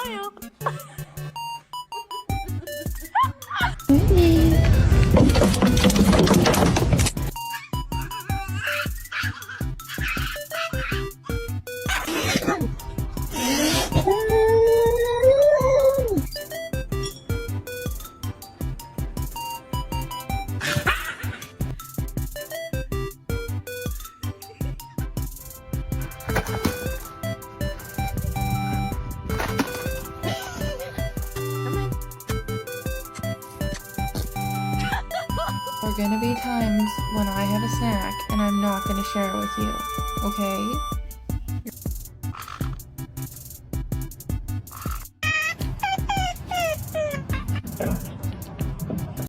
smile. There are gonna be times when I have a snack and I'm not gonna share it with you, okay?